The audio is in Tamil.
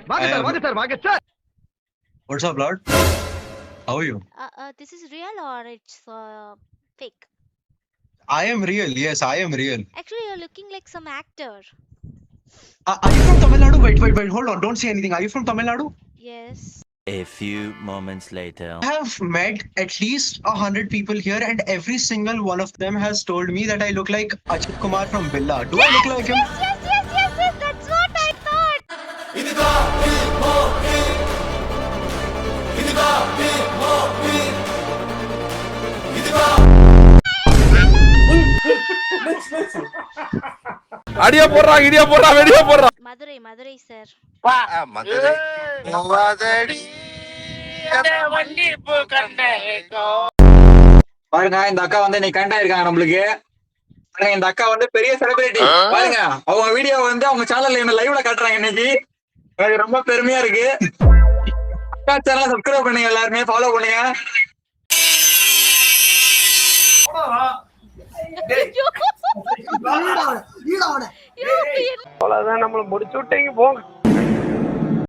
What's up, Lord? How are you? This is real or it's fake? I am real. Yes, I am real. Actually, you're looking like some actor. Are you from Tamil Nadu? Wait. Hold on. Don't say anything. Are you from Tamil Nadu? Yes. A few moments later. I have met at least 100 people here, and every single one of them has told me that I look like Ajit Kumar from Billa. Do I look like him? Yes. That's what I thought. அடியா போடுறா இடியா போடுறா வெடியா போடுறா. மதுரை சார். பாருங்க இந்த அக்கா வந்து இன்னைக்கு கண்டா இருக்காங்க நம்மளுக்கு. பாருங்க இந்த அக்கா வந்து பெரிய செலிபிரிட்டி. பாருங்க அவங்க வீடியோ வந்து அவங்க சேனல்ல என்ன லைவ்ல காட்டுறாங்க இன்னைக்கு. எனக்கு ரொம்ப பெருமையா இருக்கு. அக்கா சேனலை சப்ஸ்கிரைப் பண்ணுங்க, எல்லாருமே ஃபாலோ பண்ணுங்க. அவ்வளவுதான், நம்மள முடிச்சு விட்டீங்க போங்க.